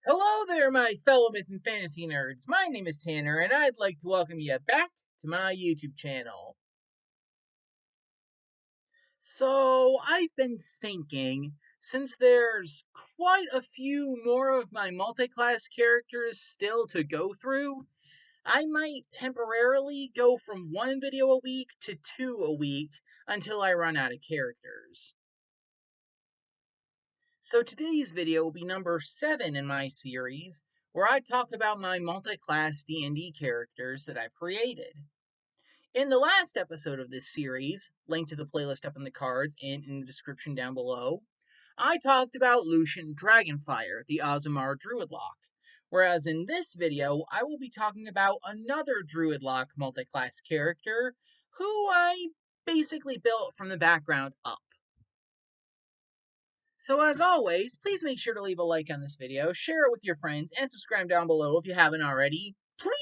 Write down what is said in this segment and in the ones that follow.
Hello there, my fellow myth and fantasy nerds. My name is Tanner, and I'd like to welcome you back to my YouTube channel. So, I've been thinking, since there's quite a few more of my multiclass characters still to go through, I might temporarily go from one video a week to two a week until I run out of characters. So today's video will be number 7 in my series, where I talk about my multi-class D&D characters that I've created. In the last episode of this series, linked to the playlist up in the cards and in the description down below, I talked about Lucian Dragonfire, the Aasimar Druidlock, whereas in this video, I will be talking about another Druidlock multi-class character, who I basically built from the background up. So as always, please make sure to leave a like on this video, share it with your friends, and subscribe down below if you haven't already. Please!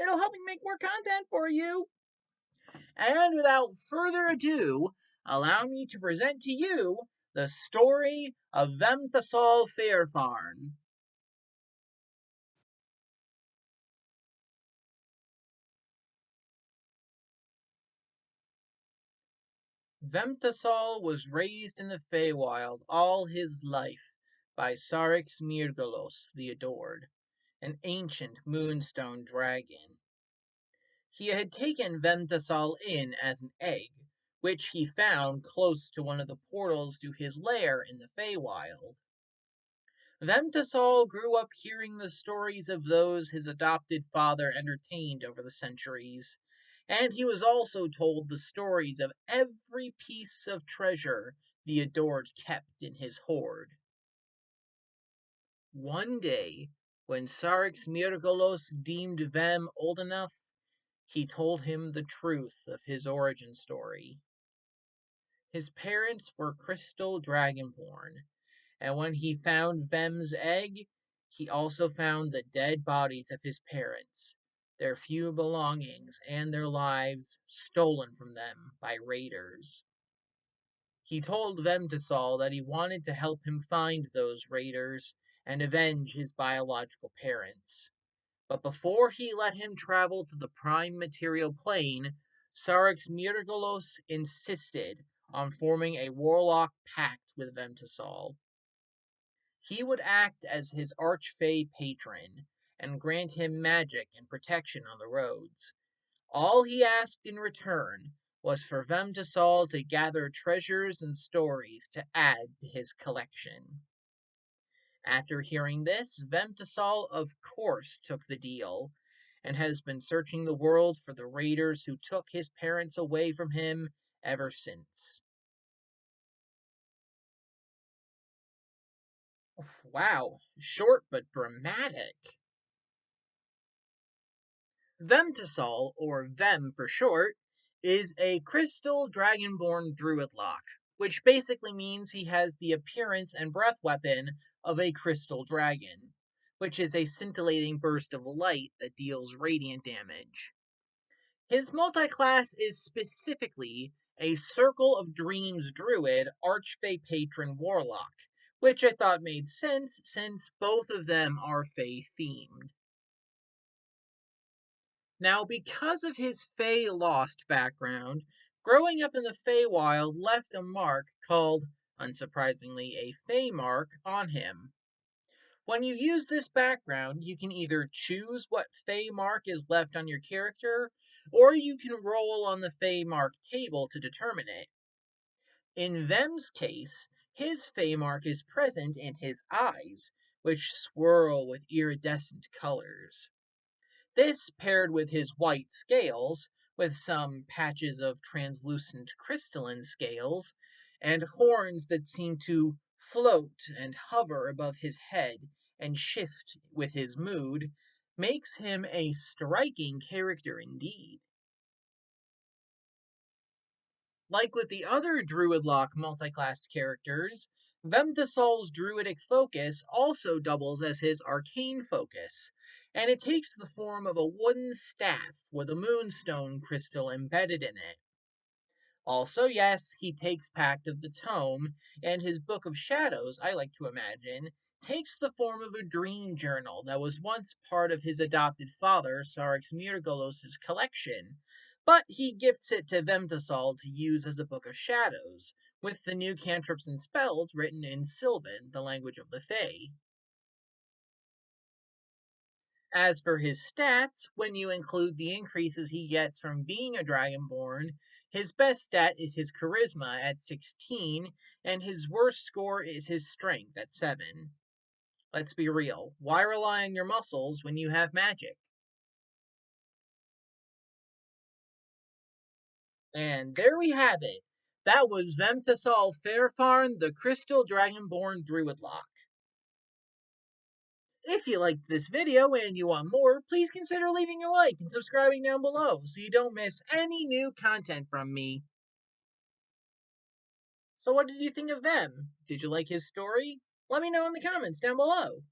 It'll help me make more content for you! And without further ado, allow me to present to you the story of Vemtasol Faerfarn. Vemtasol was raised in the Feywild all his life by Sarix Mirgalos the Adored, an ancient moonstone dragon. He had taken Vemtasol in as an egg, which he found close to one of the portals to his lair in the Feywild. Vemtasol grew up hearing the stories of those his adopted father entertained over the centuries, and he was also told the stories of every piece of treasure the Adored kept in his hoard. One day, when Sarix Mirgolos deemed Vem old enough, he told him the truth of his origin story. His parents were Crystal Dragonborn, and when he found Vem's egg, he also found the dead bodies of his parents, their few belongings, and their lives stolen from them by raiders. He told Vemtasol that he wanted to help him find those raiders and avenge his biological parents. But before he let him travel to the prime material plane, Sarix Mirgolos insisted on forming a warlock pact with Vemtasol. He would act as his archfey patron and grant him magic and protection on the roads. All he asked in return was for Vemtasol to gather treasures and stories to add to his collection. After hearing this, Vemtasol of course took the deal, and has been searching the world for the raiders who took his parents away from him ever since. Wow, short but dramatic. Vemtasol, or Vem for short, is a Crystal Dragonborn Druidlock, which basically means he has the appearance and breath weapon of a crystal dragon, which is a scintillating burst of light that deals radiant damage. His multiclass is specifically a Circle of Dreams Druid Archfey Patron Warlock, which I thought made sense since both of them are Fey themed. Now, because of his Fey Lost background, growing up in the Feywild left a mark called, unsurprisingly, a Fey mark on him. When you use this background, you can either choose what Fey mark is left on your character, or you can roll on the Fey mark table to determine it. In Vem's case, his Fey mark is present in his eyes, which swirl with iridescent colors. This, paired with his white scales, with some patches of translucent crystalline scales, and horns that seem to float and hover above his head and shift with his mood, makes him a striking character indeed. Like with the other Druidlock multiclass characters, Vemtasol's druidic focus also doubles as his arcane focus, and it takes the form of a wooden staff with a moonstone crystal embedded in it. Also, yes, he takes Pact of the Tome, and his Book of Shadows, I like to imagine, takes the form of a dream journal that was once part of his adopted father, Sarix Mirgolos's collection, but he gifts it to Vemtasol to use as a book of shadows, with the new cantrips and spells written in Sylvan, the language of the Fae. As for his stats, when you include the increases he gets from being a Dragonborn, his best stat is his Charisma at 16, and his worst score is his Strength at 7. Let's be real, why rely on your muscles when you have magic? And there we have it. That was Vemtasol Faerfarn, the Crystal Dragonborn Druidlock. If you liked this video and you want more, please consider leaving a like and subscribing down below so you don't miss any new content from me. So what did you think of Vem? Did you like his story? Let me know in the comments down below.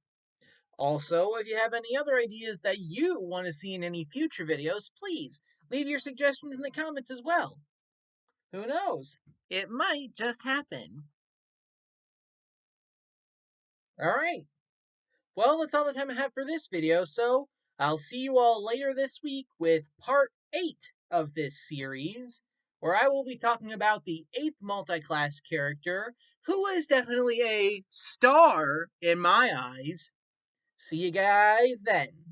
Also, if you have any other ideas that you want to see in any future videos, please leave your suggestions in the comments as well. Who knows? It might just happen. Alright, well, that's all the time I have for this video, so I'll see you all later this week with part 8 of this series, where I will be talking about the 8th multi-class character, who is definitely a star in my eyes. See you guys then.